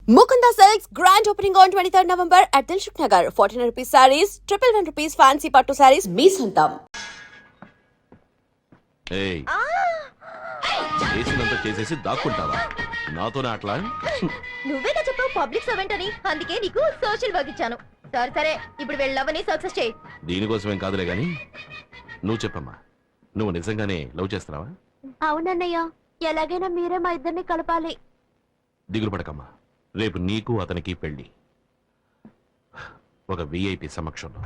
Mukunda Silks grand opening on 23rd November at Dilshuk Nagar. 1400 rupees sarees, 111 rupees fancy pattu sarees, me santam. ఏయ్ చేసినంత చేసేసి దాక్కుంటావా నాతోనే అట్లా? నువ్వేగా చెప్పావు పబ్లిక్ సర్వెంట్ అని, అందుకే నీకు సోషల్ వర్క్ ఇచ్చాను. సరే సరే, ఇప్పుడు వెళ్ళవని సక్సెస్ చేయి. దీనికోసమేం కాదులే గాని నువ్వు చెప్పమ్మా, నువ్వు నిజంగానే లవ్ చేస్తున్నావా? అవునన్నయ్య, ఎలాగైనా మీరే మా ఇద్దరిని కలపాలి. దిగులు పడకమ్మా, రేపు నీకు అతనికి పెళ్లి ఒక విఐపి సమక్షంలో.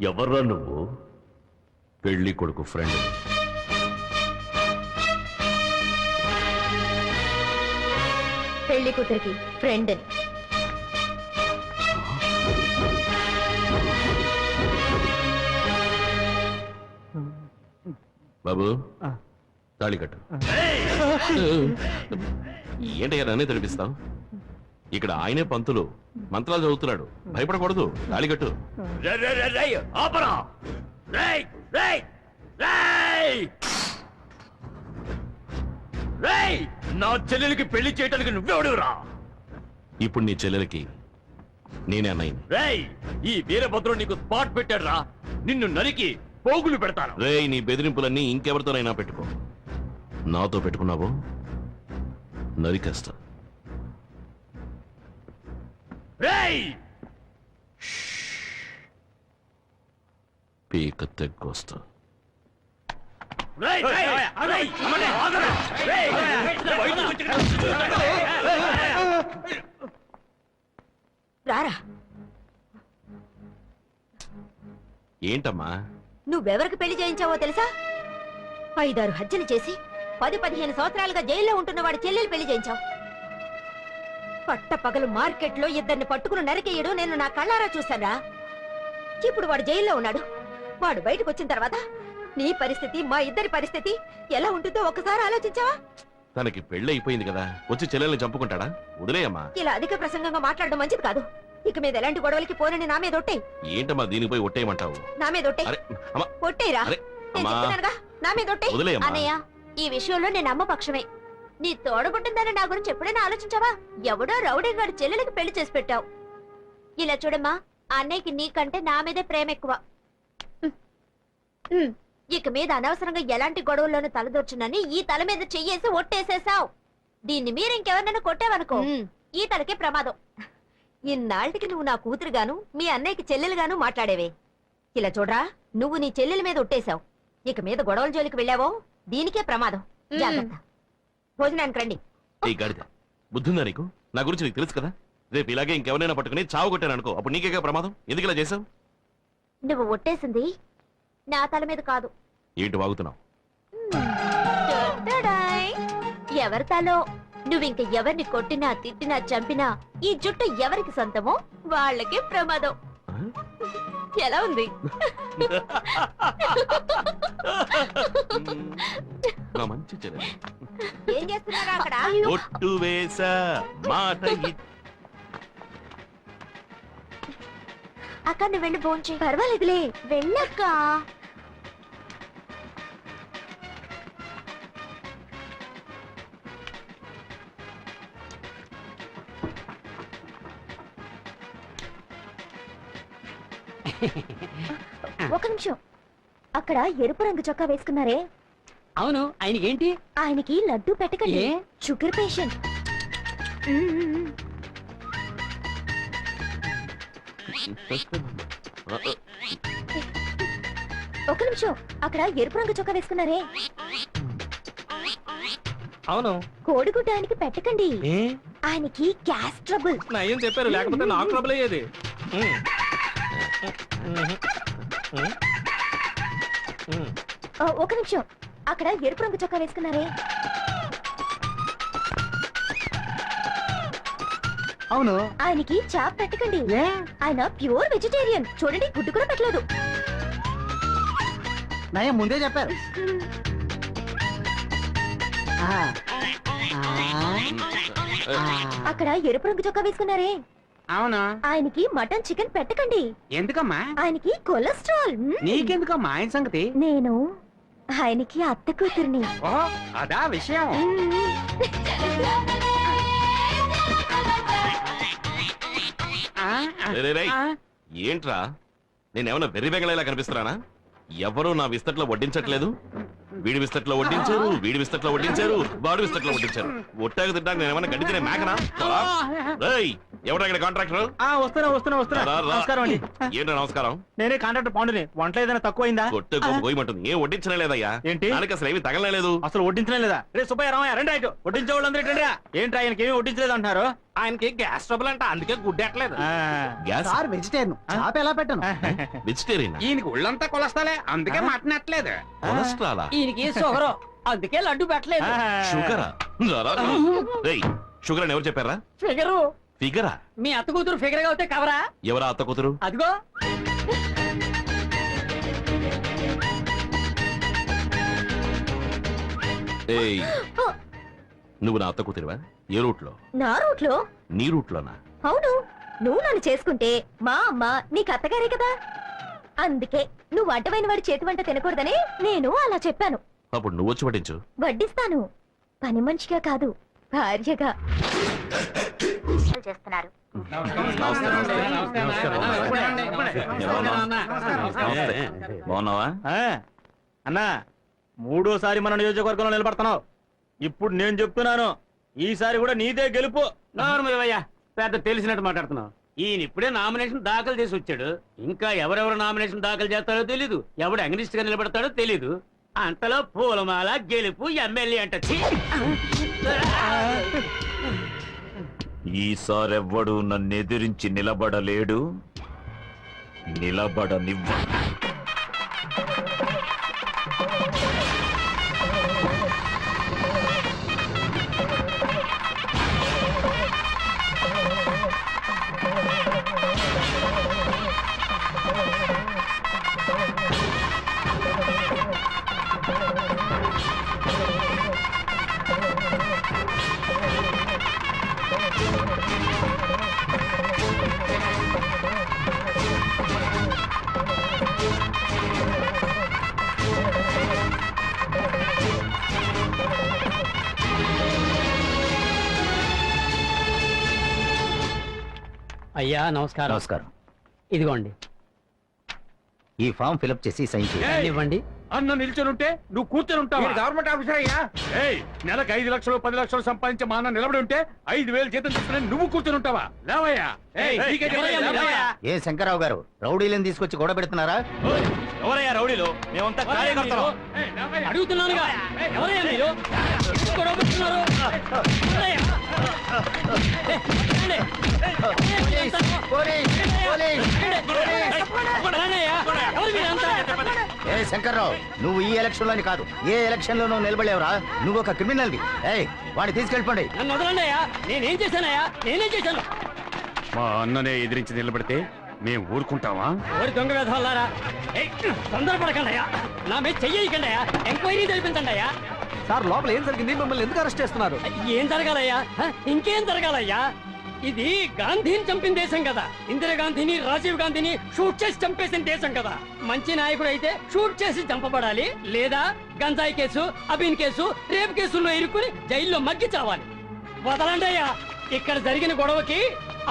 ఎవర్రా నువ్వు? పెళ్లి కొడుకు ఫ్రెండ్. పెళ్లి కూతురికి ఫ్రెండ్ అని. బాబు తాళి కట్టు. ఏంటయ్యా నన్నే తెలిపిస్తావు? ఇక్కడ ఆయనే పంతులు, మంత్రాలు చదువుతున్నాడు, భయపడకూడదు. తాళి కట్టు. నా చెల్లెలికి పెళ్లి చేయడానికి నువ్వెవడురా? ఇప్పుడు నీ చెల్లెలకి నేనే అన్నయ్య. రేయ్, ఈ వీరభద్రుడు నీకు స్పాట్ పెట్టాడు రా, నిన్ను నరికి పోగులు పెడతాను. రేయ్, నీ బెదిరింపులన్నీ ఇంకెవరితోనైనా పెట్టుకో, నాతో పెట్టుకున్నావు నరికేస్తా. రేయ్, పీక తెగ్గొస్తా. రేయ్, రేయ్, రేయ్, అమ్మనే, ఆగరా. రేయ్, బయటకు వచ్చి రారా. ఏంటమ్మా? నువ్వెవరికి పెళ్లి చేయించావో తెలుసా? 5-6 హత్యలు చేసి 10-15 సంవత్సరాలుగా జైల్లో ఉంటున్న వాడి చెల్లెలు పెళ్లి చేయించావు. పట్టపగలు మార్కెట్లో ఇద్దరిని పట్టుకుని నరికేయడు నేను నా కళ్ళారా చూశానా. ఇప్పుడు వాడు జైల్లో ఉన్నాడు. వాడు బయటకు వచ్చిన తర్వాత నీ పరిస్థితి, మా ఇద్దరి పరిస్థితి ఎలా ఉంటుందో ఒకసారి ఆలోచించావా? తనకి పెళ్లి అయిపోయింది కదా, వచ్చి చెల్లెల్ని చంపుకుంటాడా? వదిలేయమ్మా. ఇలా అధిక ప్రసంగంగా మాట్లాడడం మంచిది కాదు. ఇక మీద ఎలాంటి గొడవలకి పోనని నా మీద ఒట్టేయ్. ఏంటమ్మా దీనిపై ఒట్టేయమంటావు? నా మీద ఒట్టేయ్. అరే అమ్మా, ఒట్టేయరా. అరే నేను అమ్మా, చెప్తున్నానుగా, నా మీద ఒట్టేయ్. వదిలేయమ్మా. అన్నయ్య, ఈ విషయంలో నేను అమ్మ పక్షమే. నీ తోడబుట్టిందని నా గురించి ఎప్పుడైనా ఆలోచించావా? ఎవడో రౌడీ గారి చెల్లెలకి పెళ్లి చేసి పెట్టావు. ఇలా చూడమ్మా, అన్నయ్యకి నీకంటే నా మీదే ప్రేమ ఎక్కువ. ఇక మీద అనవసరంగా ఎలాంటి గొడవల్లోనూ తలదొచ్చునని ఈ తల మీద చెయ్యేసి ఒట్టేసేసావు. దీన్ని మీరు ఇంకెవరినైనా కొట్టావనుకో, ఈ తలకే ప్రమాదం. ఇన్నాళ్ళకి నువ్వు నా కూతురుగాను, మీ అన్నయ్యకి చెల్లెలుగాను మాట్లాడేవే. ఇలా చూడరా, నువ్వు నీ చెల్లెల మీద ఒట్టేశావు. ఇక మీద గొడవల జోలికి వెళ్ళావో దీనికే ప్రమాదం. జాగ్రత్త. భోజనానికి రండి. ఈ గాడిద బుద్ధుందా నీకు? నా గురించి నీకు తెలుసు కదా. రేపు ఇలాగే ఇంకెవరైనా పట్టుకుని చావు కొట్టాను అనుకో, అప్పుడు నీకేగా ప్రమాదం. ఎందుకు ఇలా చేసావు? నువ్వు ఒట్టేసింది నా తల మీద కాదు. ఏంటి వాగుతున్నావు? ఎవరి తలో. నువ్వింక ఎవరిని కొట్టినా, తిట్టినా, చంపినా ఈ జుట్టు ఎవరికి సొంతమో వాళ్ళకే ప్రమాదం. ఎలా ఉంది? నా మంచి చెల్లెలు. ఏం చేస్తున్నారా అక్కడ? ఒట్టు వేసా మాట అక్క, నువ్వు వెళ్ళి భోంచే. పర్వాలేదులే, వెళ్ళక్క. ఒక నిమిషం. అక్కడ ఎరుపు రంగు చొక్కా వేసుకున్నారే, అవును, ఆయనకి ఏంటి? ఆయనకి లడ్డు పెట్టకండి. ఏ? Sugar patient. ఒక నిమిషం. అక్కడ ఎరుపు రంగు చొక్కా వేసుకున్నారే, అవును, కోడిగుడ్డ ఆయనకి పెట్టకండి. ఏ? ఆయనకి గ్యాస్ ట్రబుల్. నయ్యం చెప్పారు, లేకపోతే నాకు ట్రబుల్ అయ్యేది. ఒక నిమిషం. అక్కడ ఎరుపు రంగు చొక్కా వేసుకున్నారే, అవును, ఆయనకి చాప్ పెట్టకండి. ఆయన ప్యూర్ వెజిటేరియన్. చూడండి, గుడ్డు కూడా పెట్టలేదు. నయ్యం ముందే చెప్పారు. అక్కడ ఎరుపు రంగు చొక్కా వేసుకున్నారే అవునా? ఆయనకి మటన్ చికెన్ పెట్టకండి. ఎందుకమ్మా? ఆయనకి కొలెస్ట్రాల్. నీకెందుకమ్మా ఆయన సంగతి? నేను ఆయనకి అత్త కూతుర్ని. ఓహో, అదా విషయం. రేయ్, రేయ్, ఏంట్రా నేనేమన్నా వెర్రి వెగలేలా కనిపిస్తున్నానా? ఎవరు నా విస్తట్లో వడ్డించట్లేదు. వీడి విస్తట్లో వడ్డించారు, వీడి విస్తట్లో వడ్డించారు, వాడి విస్తట్లో వడ్డించారు. ఒట్టాకు తింటాక నేనేమన్నా గడ్డి తినే మేకనా? ఎవరా ఇక్కడ కాంట్రాక్టర్? రా, రా. నమస్కారం అండి. ఏంట్రా నమస్కారం? నేనే కాంట్రాక్టర్ పాండుని. వంట ఏదైనా తక్కువైందా? కొట్టే పోయమంటుంది. ఏం వడ్డించనే లేదయ్యా. ఏంటి? దానికి అసలు ఏమి తగలలేదు. అసలు వడ్డించడం లేదా? రే సుబ్బయ్య రామయ్య రండి రైట్. వడ్డించే వాళ్ళందరూ ఏంట్రా? ఏంట్రా ఆయనకి ఏమి వడ్డించలేదు అంటున్నారు? ఆయనకి గ్యాస్ ట్రబుల్ అంట, అందుకే గుడ్డెట్లేదు. గ్యాస్ వెజిటేరియన్ చాప ఎలా పెట్టను? వెజిటేరియన్ ఈయనకి ఒళ్ళంతా కొలస్తాలే, అందుకే మాట్లాడట్లేదు. కొలెస్ట్రాలా? ఈయనకి షుగర్, అందుకే లడ్డు పెట్టలేదు. షుగరా? రేయ్, షుగర్ అని ఎవరు చెప్పారా? ఫిగరు ఫిగరా? మీ అత్త కూతురు ఫిగర్ గా అవుతే కవరా? ఎవరా అత్త కూతురు? అదిగో ఏయ్, నువ్వు నా అత్త కూతురువా? ఏ రూట్ లో? నా రూట్లో. నీ రూట్ లోనా? అవును, నువ్వు నన్ను చేసుకుంటే మా అమ్మ నీకు అత్తగారే కదా. అందుకే నువ్వు అడ్డమైన వాడి చేతి వంట తినకూడదని నేను అలా చెప్పాను. అప్పుడు నువ్వు వచ్చి పట్టించు. వడ్డిస్తాను, పని మనిషిగా కాదు, భార్యగా. చేస్తున్నారు. బాగున్నావా? అన్నా, మూడోసారి మన నియోజకవర్గంలో నిలబడుతున్నావు. ఇప్పుడు నేను చెప్తున్నాను, ఈసారి కూడా నీదే గెలుపు. నార్మల్వయ్యా, పెద్ద తెలిసినట్టు మాట్లాడుతున్నావు. ఈయన ఇప్పుడే నామినేషన్ దాఖలు చేసి వచ్చాడు. ఇంకా ఎవరెవరు నామినేషన్ దాఖలు చేస్తారో తెలీదు, ఎవడు అగ్నిస్ట్ గా నిలబడతాడో తెలీదు. అంతలో పూలమాల గెలుపు ఎమ్మెల్యే అంట. ఛీ! ఈసారెవ్వడు నన్నెదిరించి నిలబడలేడు, నిలబడనివ్వ. అయ్యా నమస్కారం. నమస్కారం. ఇదిగోండి, ఈ ఫామ్ ఫిలప్ చేసి సైన్ చేయండి. ఇవ్వండి. అన్న నిల్చొని ఉంటే నువ్వు కూర్చొని ఉంటావు. గవర్నమెంట్ ఆఫీసర్ అయ్యా. నెలకు 5 లక్షలు 10 లక్షలు సంపాదించి మా అన్న నిలబడి ఉంటే 5,000 జీతం తీసుకుని నువ్వు కూర్చొని ఉంటావా? లేవయ్యా. నీకే చెప్పేది, లేవయ్యా. ఏ శంకర్రావు గారు, రౌడీలను తీసుకొచ్చి గొడవ పెడుతున్నారా? ఎవరయ్యా రౌడీలు? మేమంతా కార్యకర్తలు. అడుగుతున్నానుగా, ఎవరయ్యా మీరు? గొడవ పెడుతున్నారు? ఎవరయ్యా? ఎవరు మీరంతా? ఏ శంకర్రావు, నువ్వు ఈ ఎలక్షన్ లోని కాదు, ఏ ఎలక్షన్ లోనూ నిలబడలేవురా. నువ్వు ఒక క్రిమినల్వి. ఏయ్, వాడిని తీసుకెళ్ళిపోండి. నన్ను వదలండి అయ్యా. నేనేం చేశానయ్యా? నేనేం చేశాను? మా అన్ననే ఎదిరించి నిలబడితే మేము ఊరుకుంటావా? ఓరి దొంగ వేధవల్లారా, తొందరపడకండి అయ్యా. నా మీద చెయ్యకండి అయ్యా. ఎంక్వైరీ జరిపించండి అయ్యా. సార్, లోపల ఏం జరిగింది? మిమ్మల్ని ఎందుకు అరెస్ట్ చేస్తున్నారు? ఏం జరగాలయ్యా? ఇంకేం జరగాలయ్యా? ఇది గాంధీని చంపిన దేశం కదా. ఇందిరాగాంధీని, రాజీవ్ గాంధీని షూట్ చేసి చంపేసిన దేశం కదా. మంచి నాయకుడు అయితే షూట్ చేసి చంపబడాలి, లేదా గంజాయి కేసు, అబీన్ కేసు, రేప్ కేసుల్లో ఇరుక్కుని జైల్లో మగ్గి చావాలి. వదలండి అయ్యా. ఇక్కడ జరిగిన గొడవకి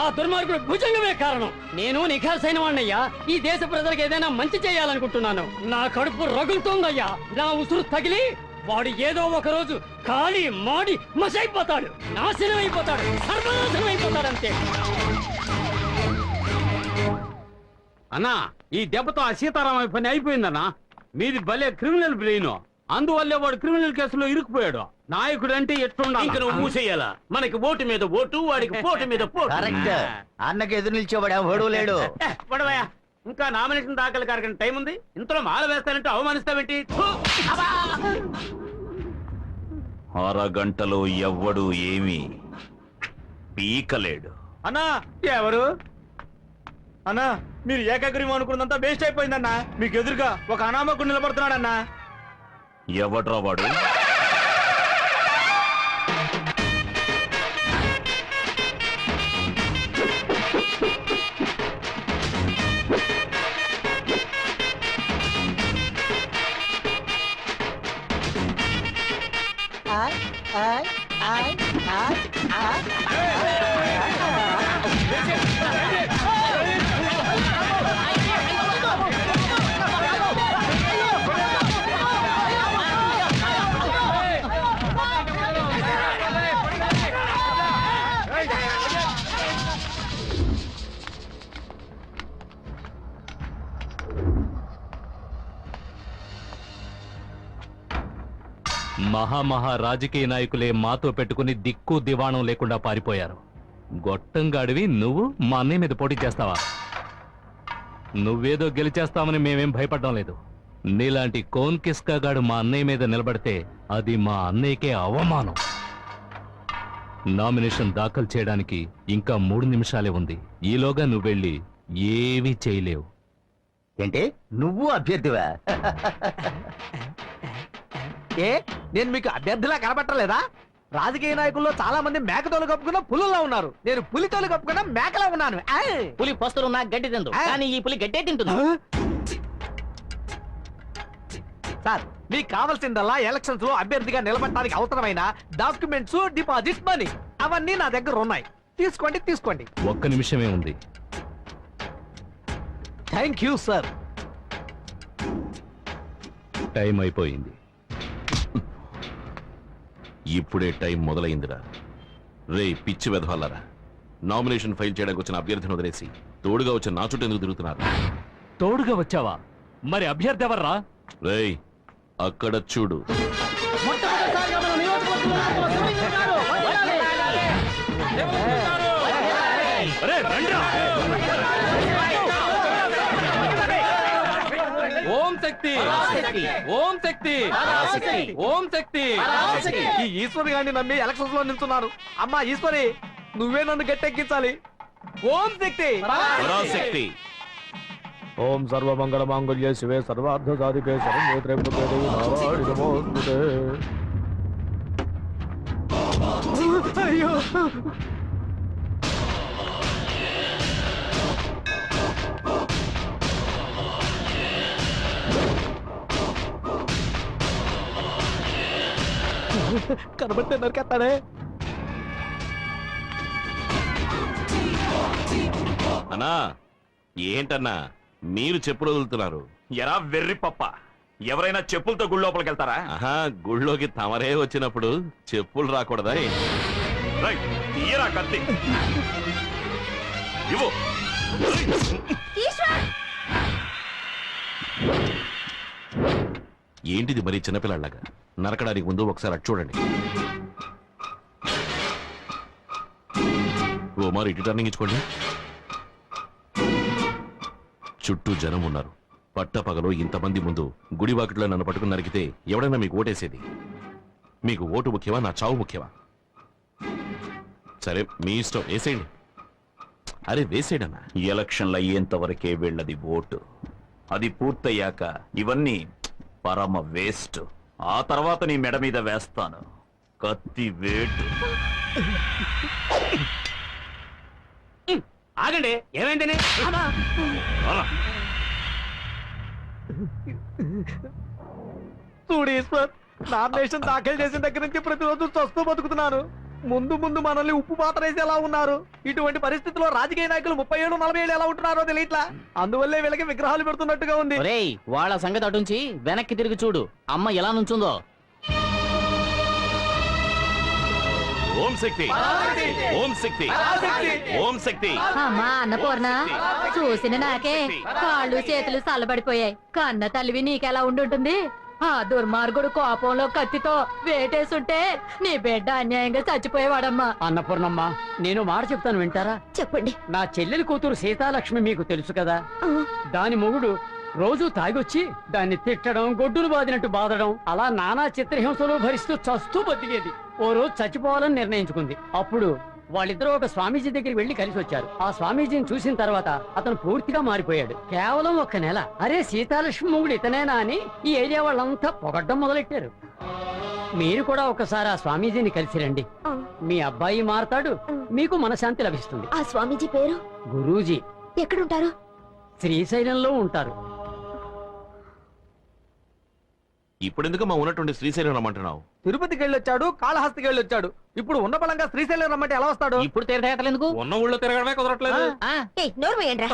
ఆ దుర్మార్గుడు భుజంగమే కారణం. నేను నిఖార్సైన వాణ్ణయ్యా. ఈ దేశ ప్రజలకు ఏదైనా మంచి చేయాలనుకుంటున్నాను. నా కడుపు రగులుతోందయ్యా. నా ఉసురు తగిలి వాడు ఏదో ఒక రోజు కాలి మాడి మసైపోతాడు, నాశనం అయిపోతాడు, సర్వనాశనం అయిపోతాడు అంతే. అన్నా, ఈ దెబ్బతో ఆ సీతారామయ్య పని అయిపోయిందన్నా. మీది భలే క్రిమినల్ బ్రెయిన్, అందువల్లే వాడు క్రిమినల్ కేసులో ఇరుక్కుపోయాడు. నాయకుడు అంటే ఎట్లుండాలి? ఇంక నువ్వు మూసేయాలా? మనకి ఓటు మీద ఓటు, వాడికి పోటు మీద పోటు. కరెక్ట్. అన్నకి ఎదురు నిల్చోబడి ఎవడూ లేడు. పడవయ్యా, ఇంకా నామినేషన్ దాఖలు కారకని టైం ఉంది. ఇంతలో మాల వేస్తానంటే అవమానిస్తావేంటి? అరగంటలో ఎవ్వడు ఏమీ పీకలేడు. అన్నా, ఎవరు? అన్నా, మీరు ఏకాగ్రీవం అనుకున్నంత వేస్ట్ అయిపోయిందన్నా. మీకు ఎదురుగా ఒక అనామకుడు నిలబడుతున్నాడన్నా. ఎవడ్రా వాడు? మహా రాజకీయ నాయకులే మాతో పెట్టుకుని దిక్కు దివాణం లేకుండా పారిపోయారు. గొట్టంగాడివి నువ్వు మా అన్నయ్య మీద పోటీ చేస్తావా? నువ్వేదో గెలిచేస్తామని మేమేం భయపడ్డం లేదు. నీలాంటి కోన్ కిస్కాగాడు మా అన్నయ్య మీద నిలబడితే అది మా అన్నయ్యకే అవమానం. నామినేషన్ దాఖలు చేయడానికి ఇంకా 3 నిమిషాలే ఉంది. ఈలోగా నువ్వెళ్ళి ఏమీ చేయలేవు. ఏంటి నువ్వు అభ్యర్థివా? ఏ నేను మీకు అభ్యర్థిలా కనబట్టలేదా? రాజకీయ నాయకుల్లో చాలా మంది మేకతోలు కప్పుకున్న పులుల్లో ఉన్నారు. నేను పులితోలు కప్పుకున్న మేకలా ఉన్నాను. పులి పస్తులు నాకు గడ్డి తిందు, కానీ ఈ పులి గడ్డే తింటుంది. సార్ మీకు కావాల్సిందల్లా ఎలక్షన్స్ లో అభ్యర్థిగా నిలబడటానికి అవసరమైన డాక్యుమెంట్స్, డిపాజిట్ మనీ అవన్నీ నా దగ్గర ఉన్నాయి. తీసుకోండి. ఒక్క నిమిషమే ఉంది. Thank you sir. టైం అయిపోయింది. ఇప్పుడే టైం మొదలైందిరా. రే పిచ్చి వెధవాలరా, నామినేషన్ ఫైల్ చేయడానికి వచ్చిన అభ్యర్థిని వదిలేసి తోడుగా వచ్చిన నా చుట్టూ ఎందుకు తిరుగుతున్నారు? తోడుగా వచ్చావా? మరి అభ్యర్థి ఎవర్రా? రేయ్ అక్కడ చూడు. ఓం శక్తి, ఓం శక్తి, ఓం శక్తి. ఈ ఈశ్వరి గారిని నమ్మి ఎలక్షన్స్ లో నిల్చున్నాను. అమ్మా ఈశ్వరి, నువ్వే నన్ను గట్టెక్కించాలి. ఓం శక్తి. పరాశక్తి. ఓం సర్వమంగళ మాంగళ్యే శివే సర్వార్థ సాధికే సర్వోత్రేంద్రకే నారాయణ నమోస్తుతే. అయ్యో కనబడితే నరికేస్తానే. అన్నా ఏంటన్నా మీరు చెప్పులు వదులుతున్నారు? ఎరా వెర్రి పప్ప, ఎవరైనా చెప్పులతో గుడి లోపలికి వెళ్తారా? ఆహా, గుళ్ళోకి తమరే వచ్చినప్పుడు చెప్పులు రాకూడదా? రైట్, తీయరా కత్తి. ఇవ్వు. ఏంటిది మరి చిన్నపిల్లలాగా? నరకడానికి ముందు ఒకసారి అటు చూడండి. ఓ మరి ఇటు టర్నింగ్ ఇచ్చుకోండి. చుట్టూ జనం ఉన్నారు. పట్టపగలో ఇంతమంది ముందు గుడి వాకిట్లో నన్ను పట్టుకుని నరికితే ఎవడైనా మీకు ఓటేసేది? మీకు ఓటు ముఖ్యమా, నా చావు ముఖ్యమా? సరే మీ ఇష్టం, వేసేయండి. అరే వేసేయడన్నా. ఎలక్షన్లు అయ్యేంత వరకే వెళ్ళది ఓటు. అది పూర్తయ్యాక ఇవన్నీ పరమ వేస్ట్. ఆ తర్వాత నీ మెడ మీద వేస్తాను కత్తి వేటు. ఆగండి, ఏమైందని? చూడు ఈశ్వర్, నామినేషన్ దాఖలు చేసిన దగ్గర నుంచి ప్రతిరోజు చస్తూ బతుకుతున్నాను. ముందు మనల్ని ఉప్పు పాత్ర వేసి ఎలా ఉన్నారు. ఇటువంటి పరిస్థితుల్లో రాజకీయ నాయకులు 37-40 ఎలా ఉంటున్నారో తెలియట్లా. అందువల్లే వీళ్ళకి విగ్రహాలు పెడుతున్నట్టుగా ఉంది. వాళ్ళ సంగతి అటుంచి వెనక్కి తిరిగి చూడు, అమ్మ ఎలా నుంచుందో. ఓం శక్తి, ఓం శక్తి, ఓం శక్తి. అమ్మా అన్నపూర్ణ, చూసిన నాకే కాళ్ళు చేతులు చల్లబడిపోయాయి. కన్న తల్లివి నీకెలా ఉండుంటుంది? ఆ దుర్మార్గుడు కోపంలో కత్తితో వేటేసుంటే నీ బిడ్డ అన్యాయంగా చచ్చిపోయేవాడమ్మా. అన్నపూర్ణమ్మ, నేను మాట చెప్తాను, వింటారా? చెప్పండి. నా చెల్లెలి కూతురు సీతాలక్ష్మి మీకు తెలుసు కదా. దాని మొగుడు రోజు తాగొచ్చి దాన్ని తిట్టడం, గొడ్డును బాదినట్టు బాధడం, అలా నానా చిత్రహింసలు భరిస్తూ చస్తూ బతికేది. ఓ రోజు చచ్చిపోవాలని నిర్ణయించుకుంది. అప్పుడు వాళ్ళిద్దరూ ఒక స్వామీజీ దగ్గరికి వెళ్లి కలిసి వచ్చారు. ఆ స్వామీజీని చూసిన తర్వాత అతను పూర్తిగా మారిపోయాడు. కేవలం 1 నెల. అరే సీతాలక్ష్మి మొగుడు ఇతనేనా అని ఈ ఏరియా వాళ్ళంతా పొగడ్డం మొదలెట్టారు. మీరు కూడా ఒకసారి ఆ స్వామీజీని కలిసి రండి. మీ అబ్బాయి మారతాడు, మీకు మనశాంతి లభిస్తుంది. ఆ స్వామీజీ పేరు? గురూజీ. ఎక్కడుంటారు? శ్రీశైలంలో ఉంటారు. ఇప్పుడు ఎందుకు మా ఉన్నటువంటి శ్రీశైలం రమ్మంటున్నావు? తిరుపతికి వెళ్ళొచ్చాడు, కాళహస్తికి వెళ్ళొచ్చాడు. ఇప్పుడు ఉన్న బలంగా శ్రీశైలం రమ్మంటే ఎలా వస్తాడు? ఇప్పుడు తీర్థయాత్రలు ఎందుకు? ఉన్న ఊళ్ళో తిరగడమే కుదరట్లేదు. నోరు వేయండి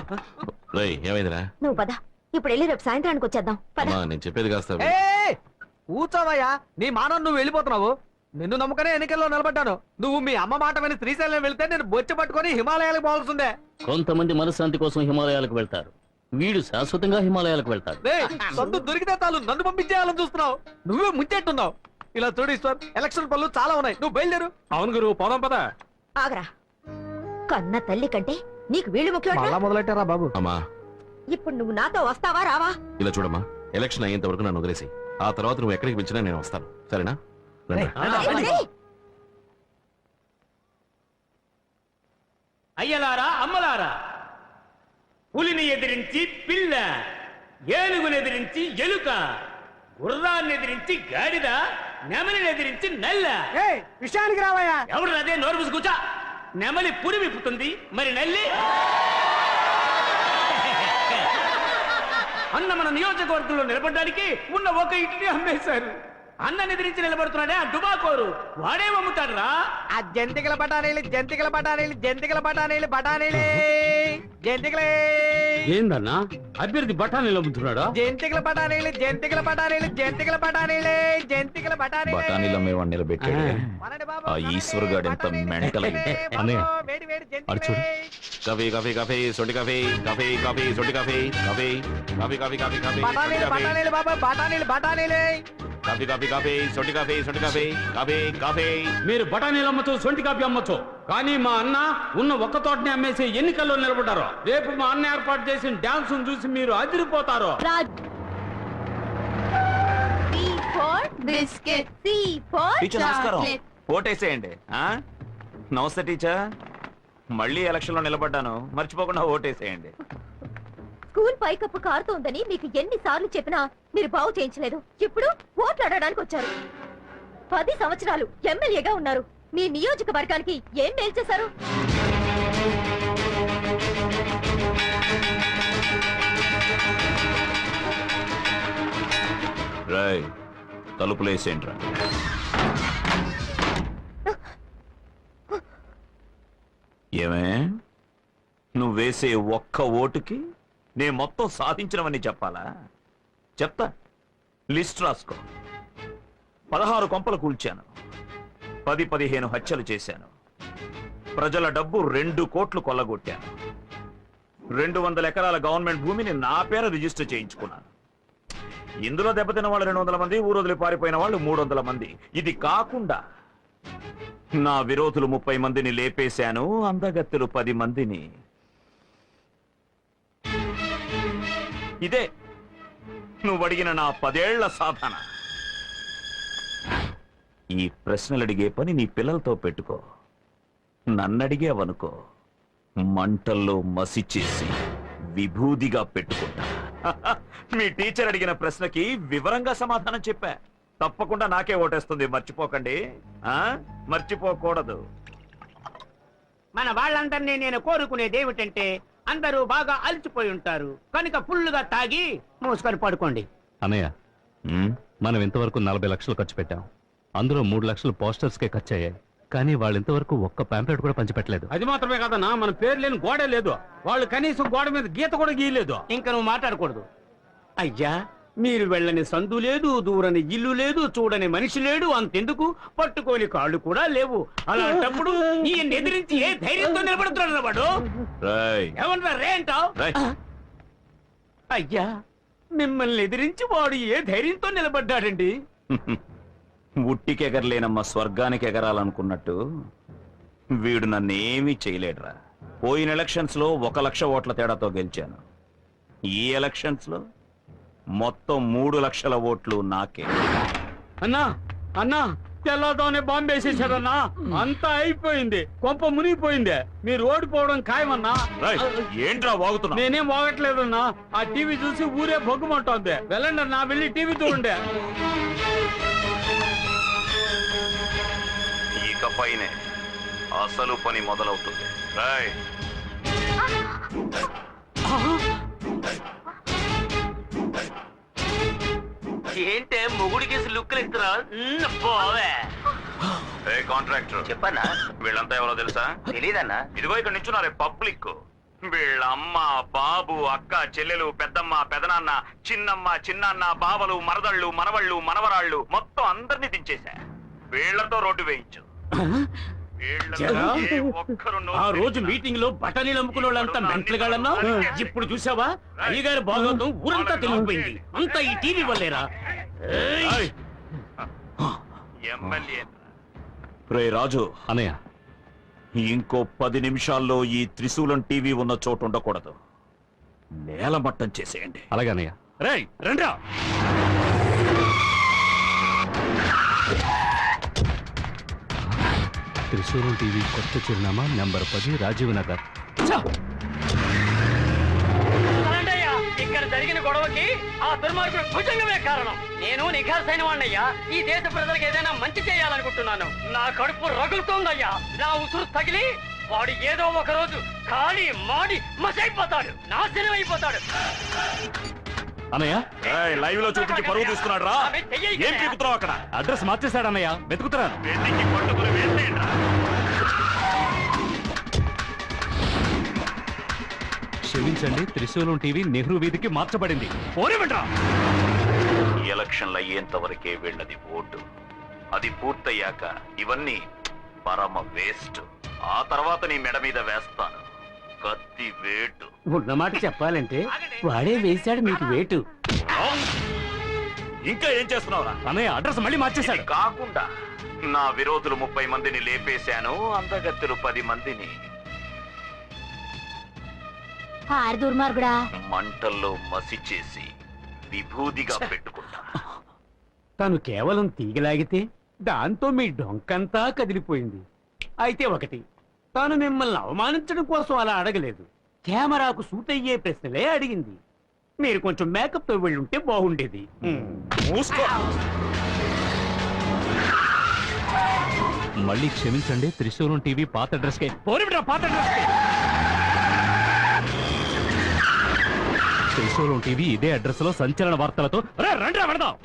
రేయ్, ఏమైందిరా? నువ్వు పద, ఇప్పుడు వెళ్ళి రేపు సాయంత్రానికి వచ్చేద్దాం పద. అమ్మా, నేను చెప్పేది కాస్త విను. ఏ కూర్చోవయ్యా, నీ మానం నువ్వు వెళ్ళిపోతున్నావు. నిన్ను నమ్ముకనే ఎన్నికల్లో నిలబడ్డాను. నువ్వు మీ అమ్మ మాట విని శ్రీశైలం వెళ్తే నేను బొచ్చి పట్టుకొని హిమాలయాలకు పోవాల్సిందే. కొంతమంది మనశ్శాంతి కోసం హిమాలయాలకు వెళ్తారు, వీడు శాశ్వతంగా హిమాలయాలకు వెళ్తాడు. రేయ్, సొంత దొరికితే చాలు నన్ను పంపించేయాలని చూస్తున్నావు. నువ్వే ముంచెట్టున్నావు. ఇలా చూడు ఈశ్వర్, ఎలక్షన్ పనులు చాలా ఉన్నాయి, నువ్వు బయలుదేరు. అవును గురు, పోదాం పద. ఆగరా, కన్న తల్లి కంటే నీకు వీళ్ళు ముఖ్యం. మళ్ళా మొదలెట్టారా బాబు? అమ్మా, ఇప్పుడు నువ్వు నాతో వస్తావా రావా? ఇలా చూడమ్మా, ఎలక్షన్ అయ్యేంత వరకు నన్ను వదిలేసి ఆ తర్వాత నువ్వు ఎక్కడికి పిలిచినా నేను వస్తాను, సరేనా? రండి. అరే, అయ్యలారా అమ్మలారా, పులిని ఎదిరించి పిల్ల, ఏనుగుని ఎదిరించి ఎలుక, గుర్రాన్ని ఎదిరించి గాడిద, నెమలిని ఎదిరించి నల్ల. విషయానికి రావయ్యా. ఎవడు అదే నోరు మూసి కూర్చో. నెమలి పురి విప్పుతుంది, మరి నల్లి అన్న మన నియోజకవర్గంలో నిలబడడానికి ఉన్న ఒక ఇంటిని అమ్మేశారు. అన్నని ఎదిరించి నిలబడుతున్నాడే ఆ డుబాకోరు, వాడే అమ్ముతాడురా. ఆ జంతికల బఠానీలు, జంతికల బఠానీలు, జంతికల బఠానీలు, బఠానీలే జంతికలే. ఏందన్నా అభ్యర్థి బఠానీలు అమ్ముతున్నాడా? జంతికల బఠానీలు, జంతికల బఠానీలు, జంతికల బఠానీలే జంతికల బఠానీలే. బఠానీల మీద నిలబెట్టాడు. ఆ ఈశ్వర్ గాడు ఎంత మెంటల్ అయ్యింది. అన్నయ్య, వేడి వేడి అటు చూడు. కాఫీ కాఫీ కాఫీ సొంటి కాఫీ, కాఫీ కాఫీ సొంటి coffee, coffee coffee coffee coffee coffee బఠానీలు, బఠానీలు బాబా, బఠానీలు, బఠానీలే. కాఫీ కాఫీ కాఫీ సొంటి కాఫీ, సొంటి కాఫీ, కాఫీ కాఫీ. మీరు బఠానీలు అమ్మచ్చు, సొంటి కాపీ అమ్మచ్చు, కానీ మా అన్న ఉన్న ఒక్క తోటని అమ్మేసి ఎన్నికల్లో నిలబడ్డారు. రేపు మా అన్న ఏర్పాటు చేసిన డాన్స్ చూసి మీరు అదిరిపోతారు. టీచర్ నమస్కారం, ఓటేసేయండి. నమస్తే టీచర్, మళ్ళీ ఎలక్షన్ లో నిలబడ్డాను, మర్చిపోకుండా ఓటేసేయండి. స్కూల్ పైకప్పు కారుతోందని మీకు ఎన్నిసార్లు చెప్పినా మీరు బాగు చేయించలేదు. ఇప్పుడు ఓట్లు అడగడానికి వచ్చారు. 10 సంవత్సరాలు ఎమ్మెల్యేగా ఉన్నారు. మీ నియోజకవర్గానికి ఏం మేలు చేశారు? రాయ్, తలుపులేసేంట్రా. ఏమే, నువ్వు వేసే ఒక్క ఓటుకి నే మొత్తం సాధించినవని చెప్పాలా? చెప్తా, లిస్ట్ రాసుకో. 16 కొంపలు కూల్చాను, 10-15 హత్యలు చేశాను, ప్రజల డబ్బు 2 కోట్లు కొల్లగొట్టాను, 200 ఎకరాల గవర్నమెంట్ భూమిని నా పేరు రిజిస్టర్ చేయించుకున్నాను. ఇందులో దెబ్బతిన్న వాళ్ళు 200 మంది, ఊరొదిలి పారిపోయిన వాళ్ళు 300 మంది. ఇది కాకుండా నా విరోధులు 30 మందిని లేపేశాను, అందగత్తెలు 10 మందిని. ఇదే నువ్వు అడిగిన నా 10 ఏళ్ల సాధన. ఈ ప్రశ్నలు అడిగే పని నీ పిల్లలతో పెట్టుకో. నన్నడిగేవనుకో, మంటల్లో మసి చేసి విభూదిగా పెట్టుకుంటా. మీ టీచర్ అడిగిన ప్రశ్నకి వివరంగా సమాధానం చెప్పా. తప్పకుండా నాకే ఓటేస్తుంది, మర్చిపోకండి. మర్చిపోకూడదు. మన వాళ్ళందరినీ నేను కోరుకునేది ఏమిటంటే, అందరూ బాగా అలసిపోయి ఉంటారు కనుక ఫుల్లుగా తాగి మూసుకొని పడుకోండి. అన్నయ్య, ఉమ్, మనం ఇంతవరకు 40 లక్షలు ఖర్చు పెట్టాం. అందులో 3 లక్షలు పోస్టర్స్ కే ఖర్చు అయ్యాయి. కానీ వాళ్ళు ఇంతవరకు ఒక్క పాంప్లెట్ కూడా పంచిపెట్టలేదు. అది మాత్రమే కాదన్నా, మన పేరు లేని గోడే లేదు. వాళ్ళు కనీసం గోడ మీద గీత కూడా గీయలేదు. ఇంకా నువ్వు మాట్లాడకూడదు. అయ్యా, మీరు వెళ్ళని సందు లేదు, దూరని ఇల్లు లేదు, చూడని మనిషి లేడు, అంతెందుకు పట్టుకోని కాళ్ళు కూడా లేవు. అలాంటప్పుడు ఈయన్ని ఎదిరించి ఏ ధైర్యంతో నిలబడుతున్నాడు వాడు? రాయ్, ఏమన్నా రే అంటావు? రాయ్. అయ్యా, మిమ్మల్ని ఎదిరించి వాడు ఏ ధైర్యంతో నిలబడ్డాడండి? ఉట్టికి ఎగరలేనమ్మ స్వర్గానికి ఎగరాలనుకున్నట్టు వీడు నన్నేమీ చేయలేడురా. పోయిన ఎలక్షన్స్ లో 1 లక్ష ఓట్ల తేడాతో గెలిచాను. ఈ ఎలక్షన్స్ లో మొత్తం 3 లక్షల ఓట్లు నాకే. అన్నా అన్నా, తెల్లదోనే బాంబు వేసేసాడన్నా. అంతా అయిపోయింది, కొంప మునిగిపోయింది. మీరు ఓడిపోవడం ఖాయమన్నా. రాయ్, ఏంట్రా వాగుతున్నా? నేనేం వాగట్లేదన్నా, ఆ టీవీ చూసి ఊరే బొగ్గుమంటోంది. వెళ్ళండి అన్నా, వెళ్ళి టీవీ చూడండి. ఇకపైనే అసలు పని మొదలవుతుంది. రాయ్, ఏంటే మొగుడికేసి లుక్కులు ఇస్తున్నా పోవే. కాంట్రాక్టర్ చెప్పన్నా. వీళ్ళంతా ఎవరో తెలుసా? తెలీదన్నా. ఇదిగో ఇక్కడ నించున్నారే పబ్లిక్. వీళ్ళ అమ్మ, బాబు, అక్క, చెల్లెలు, పెద్దమ్మ, పెదనాన్న, చిన్నమ్మ, చిన్నాన్న, బావలు, మరదళ్ళు, మనవళ్ళు, మనవరాళ్ళు మొత్తం అందరినీ దించేశా. వీళ్లతో రోడ్డు వేయించు. జరా? ఏ ఒక్కరు నోరు ఆ రోజు తెరిచినా మీటింగ్ లో బఠానీలు అమ్ముకున్న వాళ్ళంతా మెంట్లుగాళ్ళన్నా ఇప్పుడు చూసావా అయ్యగారి భాగవతం ఊరంతా తెలిసిపోయింది. అంతా ఈ టీవీ వల్లేరా. ఏయ్! ఎమ్మెల్యే రే రాజు అనయ్య, ఇంకో 10 నిమిషాల్లో ఈ త్రిశూలం టీవీ ఉన్న చోటు ఉండకూడదు. నేలమట్టం చేసేయండి. అలాగే అనయ్య. రేయ్ రండ్రా. త్రిశూలం టీవీ కొత్త చిరునామా నంబర్ 10 రాజీవ్ నగర్. ఇక్కడ జరిగిన గొడవకి ఆ దుర్మార్గుడు భుజంగమే కారణం. నేను నిఘాసైన వాణ్ణయ్యా. ఈ దేశ ప్రజలకు ఏదైనా మంచి చేయాలనుకుంటున్నాను. నా కడుపు రగులుతోందయ్యా. నా ఉసురు తగిలి వాడు ఏదో ఒక రోజు ఖాళీ మాడి మసైపోతాడు, నాశనం అయిపోతాడు. అనయ్య లైవ్ లో చూపించి పరువు తీస్తున్నాడు రా. ఏం పీకుతున్నావు అక్కడ? అడ్రస్ మార్చేశాడు అన్నయ్య, వెతుకుతున్నాను. వెండికి పట్టుకుని వెళ్ళేయండి రా. క్షమించండి, త్రిశూలం టీవీ నెహ్రూ వీధికి మార్చబడింది. ఎలక్షన్లు అయ్యేంత వరకే వీళ్ళది ఓటు. అది పూర్తయ్యాక ఇవన్నీ పరమ వేస్ట్. ఆ తర్వాత నీ మెడ మీద వేస్తాను కత్తి వేటు. ఉన్నమాట చెప్పాలంటే వాడే వేశాడు మీకు వేటు. ఇంకా ఏం చేస్తున్నావురా? అన్నయ్య అడ్రస్ మళ్ళీ మార్చేశాడు. ఇది కాకుండా నా విరోధులు 30 మందిని లేపేశాను, అందగత్తెలు 10 మందిని ఆరు దుర్మార్గుడా. మంటల్లో మసి చేసి విభూదిగా పెట్టుకుంటా. తను కేవలం తీగలాగితే దాంతో మీ డొంకంతా కదిలిపోయింది. అయితే ఒకటి, తాను మిమ్మల్ని అవమానించడం కోసం అలా అడగలేదు. కెమెరాకు సూట్ అయ్యే ప్రశ్నలే అడిగింది. మీరు కొంచెం మేకప్ తో వెళ్ళుంటే బాగుండేది. మూసుకో. మళ్ళీ క్షమించండి, త్రిశూలం టీవీ పాత అడ్రస్ కే. పాత అడ్రస్ కే. త్రిశూలం టీవీ ఇదే అడ్రస్ లో సంచలన వార్తలతో రండి పెడదాం.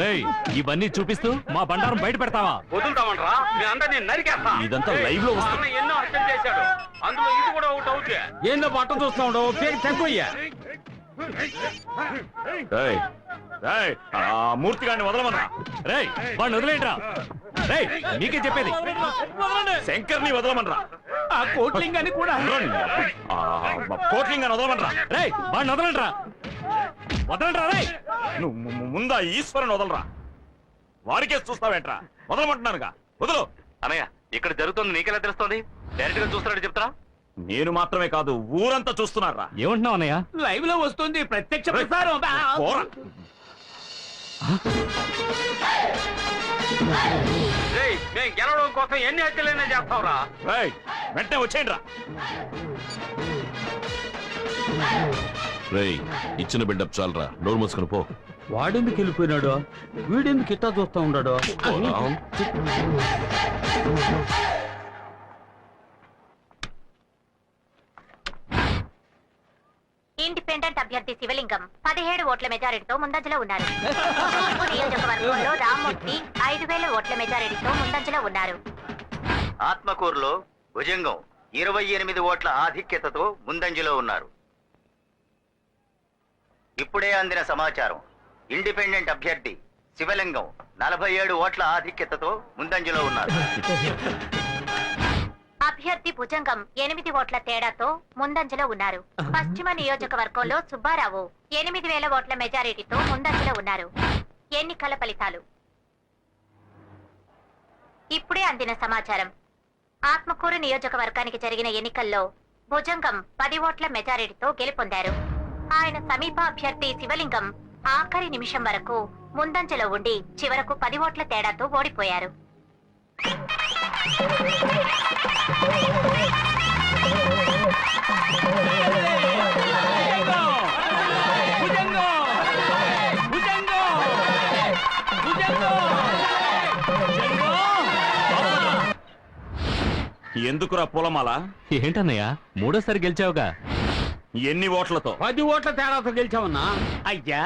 రేయ్, ఇవన్నీ చూపిస్తూ మా బండారం బయట పెడతావా? వదులుతామంటారా? మీ అందరినీ నరికేస్తా. ఇదంతా లైవ్ లో వస్తుంది. ఎన్నో అర్థం చేశాడు, అందులో ఇది కూడా ఒకటి అవుతే. ఏందో పట్టం చూస్తా ఉండవు, పేరు తక్కువయ్యా. మూర్తి గారిని వదలమన్నా. రేయ్ వాడిని వదిలేయట్రా. రేయ్ నీకే చెప్పేది. శంకర్ని వదలమనరా. ఆ కోట్లింగాన్ని కూడా కోట్లింగాన్ని వదలమనరా. రేయ్ వాడిని వదలంట్రా. వదలంట్రా. రేయ్ నువ్వు ముందా ఈశ్వరుని వదలరా. వారికే చూస్తావేంట్రా? వదలమంటున్నానుగా, వదలు. అనయ్య ఇక్కడ జరుగుతుంది నీకెలా తెలుస్తుంది? డైరెక్ట్ గా చూస్తున్నాడు చెప్తారా? నేను మాత్రమే కాదు, ఊరంతా చూస్తున్నారా. ఏమంటున్నావు అన్నయ్య? లైవ్ లో వస్తుంది ప్రత్యక్ష ప్రసారం. పోరా. నేను గెలవడం కోసం ఎన్ని హత్యలైనా చేస్తావురా. వెంటనే వచ్చేయండి రా. రేయ్ ఇచ్చిన బిల్డప్ చాలరా, నోరు మూసుకొని పో. వాడెందుకు వెళ్ళిపోయినాడు? వీడెందుకు ఇట్టా చూస్తా ఉన్నాడు? ఇండిపెండెంట్ అభ్యర్థి శివలింగం 17 ఓట్ల మెజారిటీతో ముందంజలో ఉన్నారు. నియోజకవర్గంలో రామ్మూర్తి 5000 ఓట్ల మెజారిటీతో ముందంజలో ఉన్నారు. ఆత్మకూరులో భుజంగం 28 ఓట్ల ఆధిక్యతతో ముందంజలో ఉన్నారు. ఇప్పుడే అందిన సమాచారం, ఇండిపెండెంట్ అభ్యర్థి శివలింగం 47 ఓట్ల ఆధిక్యతతో ముందంజలో ఉన్నారు. అభ్యర్థి భుజంగం 8 ఓట్ల తేడాతో ముందంజలో ఉన్నారు. పశ్చిమ నియోజకవర్గంలో సుబ్బారావు 8000 ఓట్ల మెజారిటీతో ముందంజలో ఉన్నారు. ఎన్నికల ఫలితాలు ఇప్పుడే అందిన సమాచారం. ఆత్మకూరు నియోజకవర్గానికి జరిగిన ఎన్నికల్లో భుజంగం 10 ఓట్ల మెజారిటీతో గెలుపొందారు. ఆయన సమీప అభ్యర్థి శివలింగం ఆఖరి నిమిషం వరకు ముందంజలో ఉండి చివరకు 10 ఓట్ల తేడాతో ఓడిపోయారు. ఎందుకురా పూలమాల? ఏంటన్నయ్య మూడోసారి గెలిచావుగా? ఎన్ని ఓట్లతో? 10 ఓట్ల తేడాతో గెలిచామన్నా. అయ్యా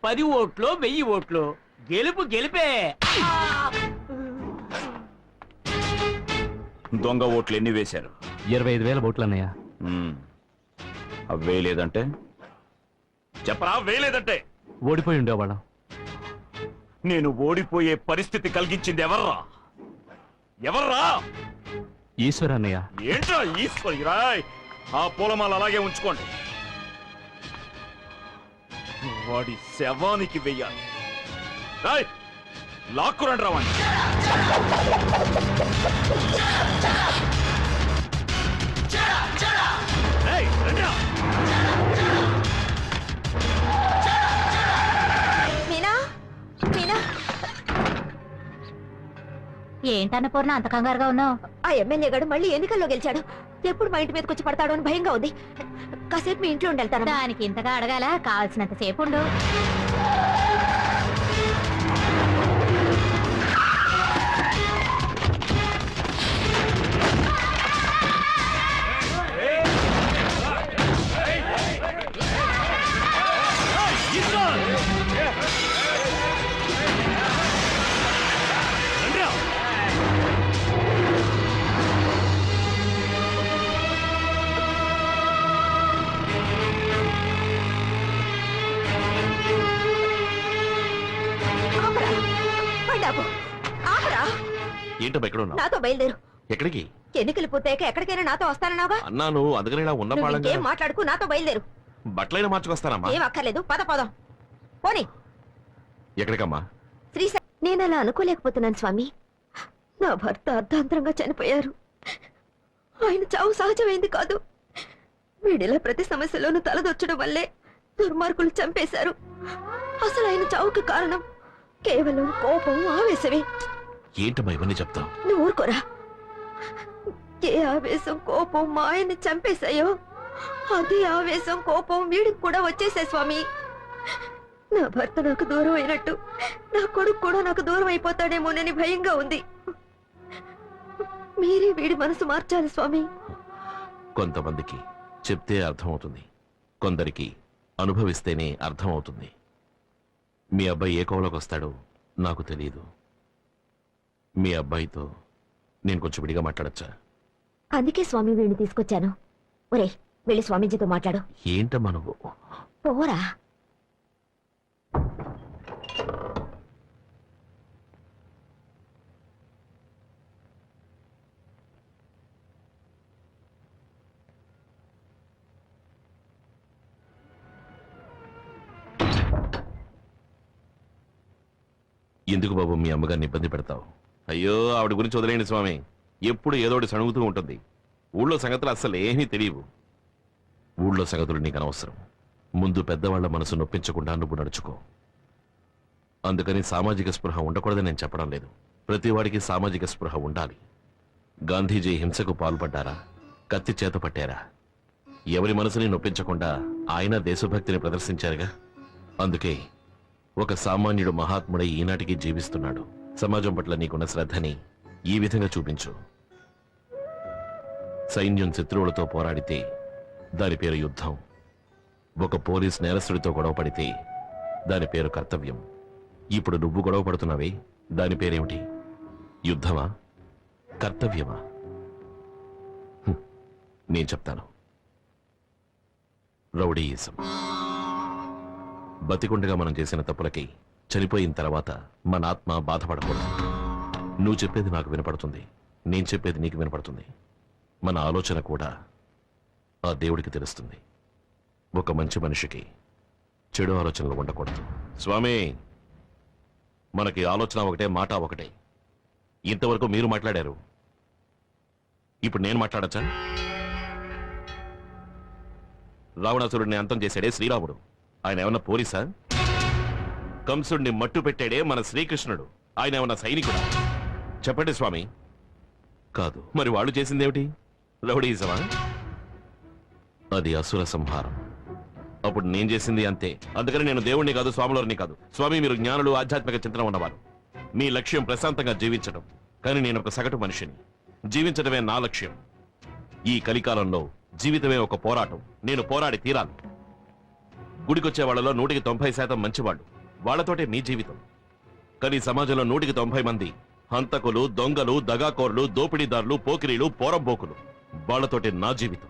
10 ఓట్లు 1000 ఓట్లు గెలుపు గెలిపే. దొంగ ఓట్లు ఎన్ని వేశారు? 25,000 ఓట్లు అన్నయ్య. అవి వేయలేదంటే చెప్పరా, వేయలేదంటే ఓడిపోయి ఉండేవాళ్ళం. నేను ఓడిపోయే పరిస్థితి కలిగించింది ఎవర్రా? ఎవర్రా? ఈశ్వర్ అన్నయ్య. ఏంట్రా ఈశ్వరి రాయ్? ఆ పూలమాల అలాగే ఉంచుకోండి. వాడి శవానికి వెయ్యాలి. రాయ్ లాక్కురండి రావండి. మీనా మీనా ఏంటన్నపూర్ణ అంత కంగారుగా ఉన్నావు? ఆ ఎమ్మెల్యే గారు మళ్ళీ ఎన్నికల్లో గెలిచాడు. ఎప్పుడు మా ఇంటి మీదకి వచ్చి పడతాడు అని భయంగా ఉంది. కాసేపు మీ ఇంట్లో ఉండి వెళ్తాను. దానికి ఇంతగా అడగాల, కావాల్సినంత సేపు ఉండు. ఏంటమ్మా ఎక్కడ ఉన్నావు? నాతో బయలుదేరు. ఎక్కడికి? ఎన్నికలు పూర్తయ్యాక ఎక్కడికైనా నాతో వస్తానన్నావుగా. అన్నాను, అందుకని ఇలా ఉన్న నువ్వు పాడంగా ఇంకేం మాట్లాడుకు, నాతో బయలుదేరు. బట్టలైనా మార్చుకొస్తానమ్మా. ఏం అక్కర్లేదు, పద పదం పోనీ. ఎక్కడికమ్మా? శ్రీశైలం. నేను అలా అనుకోలేకపోతున్నాను స్వామి. నా భర్త అర్ధాంతరంగా చనిపోయారు. ఆయన చావు సహజమైంది కాదు. వీడిలా ప్రతి సమస్యలోనూ తలదొచ్చడం వల్లే దుర్మార్గులు చంపేశారు. అసలు ఆయన చావుకి కారణం కేవలం కోపం, ఆవేశమే. ఏంటమ్మా ఇవన్నీ చెప్తావు? నువ్వు ఊరుకోరా. ఏ ఆవేశం కోపం మా ఆయన్ని చంపేశాయో అదే ఆవేశం కోపం వీడికి కూడా వచ్చేసాయి స్వామి. నా భర్త నాకు దూరం అయినట్టు నా కొడుకు కూడా నాకు దూరం అయిపోతాడేమోనని భయంగా ఉంది. మీరే వీడి మనసు మార్చాలి స్వామి. కొంతమందికి చెప్తే అర్థమవుతుంది, కొందరికి అనుభవిస్తేనే అర్థమవుతుంది. మీ అబ్బాయి ఏ కోవలోకి వస్తాడో నాకు తెలియదు. మీ అబ్బాయితో నేను కొంచెం విడిగా మాట్లాడచ్చా? అందుకే స్వామి వీడిని తీసుకొచ్చాను. ఒరే వెళ్ళి స్వామీజీతో మాట్లాడు. ఏంటమ్మా నువ్వు? పోరా. ఎందుకు బాబు మీ అమ్మగారిని ఇబ్బంది పెడతావు? అయ్యో ఆవిడ గురించి వదిలేండి స్వామి. ఎప్పుడు ఏదోటి సణుగుతూ ఉంటుంది. ఊళ్ళో సంగతులు అస్సలు ఏమీ తెలియవు. ఊళ్ళో సంగతులు నీకు అనవసరం. ముందు పెద్దవాళ్ల మనసు నొప్పించకుండా నువ్వు నడుచుకో. అందుకని సామాజిక స్పృహ ఉండకూడదని నేను చెప్పడం లేదు. ప్రతివాడికి సామాజిక స్పృహ ఉండాలి. గాంధీజీ హింసకు పాల్పడ్డారా? కత్తి చేత పట్టారా? ఎవరి మనసుని నొప్పించకుండా ఆయన దేశభక్తిని ప్రదర్శించారుగా. అందుకే ఒక సామాన్యుడు మహాత్ముడై ఈనాటికి జీవిస్తున్నాడు. సమాజం పట్ల నీకున్న శ్రద్ధని ఈ విధంగా చూపించు. సైన్యం శత్రువులతో పోరాడితే దాని పేరు యుద్ధం. ఒక పోలీస్ నేరస్తుడితో గొడవ పడితే దాని పేరు కర్తవ్యం. ఇప్పుడు నువ్వు గొడవ పడుతున్నావే, దాని పేరేమిటి? యుద్ధమా? కర్తవ్యమా? నేను చెప్తాను. రౌడీయిజం. బతికుండగా మనం చేసిన తప్పులకి చనిపోయిన తర్వాత మన ఆత్మ బాధపడకూడదు. నువ్వు చెప్పేది నాకు వినపడుతుంది, నేను చెప్పేది నీకు వినపడుతుంది. మన ఆలోచన కూడా ఆ దేవుడికి తెలుస్తుంది. ఒక మంచి మనిషికి చెడు ఆలోచనలు ఉండకూడదు. స్వామి, మనకి ఆలోచన ఒకటే, మాట ఒకటే. ఇంతవరకు మీరు మాట్లాడారు, ఇప్పుడు నేను మాట్లాడచ్చా? రావణాసురుడిని అంతం చేశాడే శ్రీరాముడు, ఆయన ఏమన్నా పోలీసా? కంసుడిని మట్టు పెట్టాడే మన శ్రీకృష్ణుడు, ఆయన ఏమన్నా సైనికుడా? చెప్పండి స్వామి. కాదు, మరి వాళ్ళు చేసిందేమిటి? రౌడీయిజమా? అది అసుర సంహారం. అప్పుడు నేను చేసింది అంతే. అందుకని నేను దేవుణ్ణి కాదు, స్వాములవారిని కాదు. స్వామి, మీరు జ్ఞానులు, ఆధ్యాత్మిక చింతన ఉన్నవారు. మీ లక్ష్యం ప్రశాంతంగా జీవించడం. కానీ నేను ఒక సగటు మనిషిని. జీవించడమే నా లక్ష్యం. ఈ కలికాలంలో జీవితమే ఒక పోరాటం. నేను పోరాడి తీరాలి. గుడికొచ్చే వాళ్ళలో 190% మంచివాళ్ళు. వాళ్లతోటే మీ జీవితం. కానీ సమాజంలో 190 మంది హంతకులు, దొంగలు, దగాకోర్లు, దోపిడీదారులు, పోకిరీలు, పోరంబోకులు. వాళ్లతోటే నా జీవితం.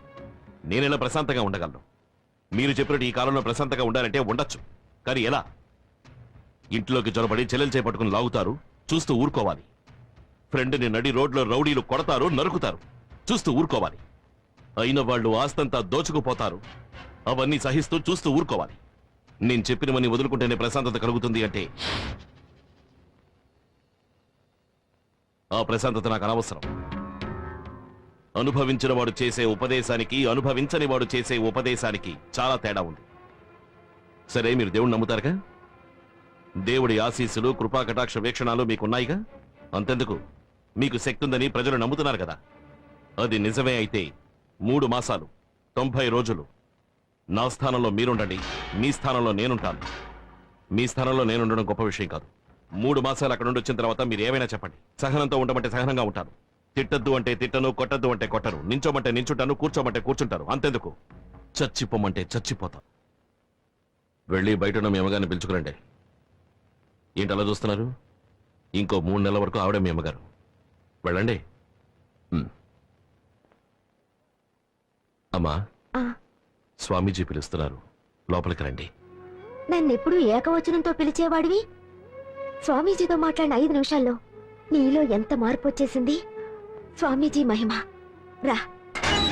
నేనెలా ప్రశాంతంగా ఉండగలను? మీరు చెప్పినట్టు ఈ కాలంలో ప్రశాంతంగా ఉండాలంటే ఉండొచ్చు. కానీ ఎలా? ఇంట్లోకి జొరబడి చెల్లెలు చేపట్టుకుని లాగుతారు, చూస్తూ ఊరుకోవాలి. ఫ్రెండ్ని నడి రోడ్లో రౌడీలు కొడతారు, నరుకుతారు, చూస్తూ ఊరుకోవాలి. అయిన వాళ్ళు ఆస్తంతా దోచుకుపోతారు. అవన్నీ సహిస్తూ చూస్తూ ఊరుకోవాలి. నేను చెప్పినవన్నీ వదులుకుంటేనే ప్రశాంతత కలుగుతుంది అంటే ఆ ప్రశాంతత నాకు అనవసరం. అనుభవించిన వాడు చేసే ఉపదేశానికి, అనుభవించని వాడు చేసే ఉపదేశానికి చాలా తేడా ఉంది. సరే, మీరు దేవుణ్ణి నమ్ముతారుగా? దేవుడి ఆశీస్సులు, కృపా కటాక్ష వీక్షణాలు మీకున్నాయిగా. అంతెందుకు, మీకు శక్తి ఉందని ప్రజలు నమ్ముతున్నారు కదా. అది నిజమే అయితే 3 మాసాలు 90 రోజులు నా స్థానంలో మీరుండండి, మీ స్థానంలో నేనుంటాను. మీ స్థానంలో నేనుండడం గొప్ప విషయం కాదు. 3 మాసాలు అక్కడ నుండి వచ్చిన తర్వాత మీరు ఏమైనా చెప్పండి. సహనంతో ఉండమంటే సహనంగా ఉంటాను. తిట్టద్దు అంటే తిట్టను, కొట్టద్దు అంటే కొట్టను, నించోమంటే నించుంటాను, కూర్చోమంటే కూర్చుంటాను. అంతెందుకు, చచ్చిపోమంటే చచ్చిపోతాను. వెళ్ళి బయట మీ అమ్మగారిని పిలుచుకురండి. ఏంటి అలా చూస్తున్నారు? ఇంకో 3 నెలల వరకు ఆవిడే మీ అమ్మగారు. వెళ్ళండి. అమ్మా, స్వామీజీ పిలుస్తున్నారు, లోపలికి రండి. నన్నెప్పుడు ఏకవచనంతో పిలిచేవాడివి. స్వామీజీతో మాట్లాడిన 5 నిమిషాల్లో నీలో ఎంత మార్పు వచ్చేసింది. స్వామీజీ మహిమ. రా.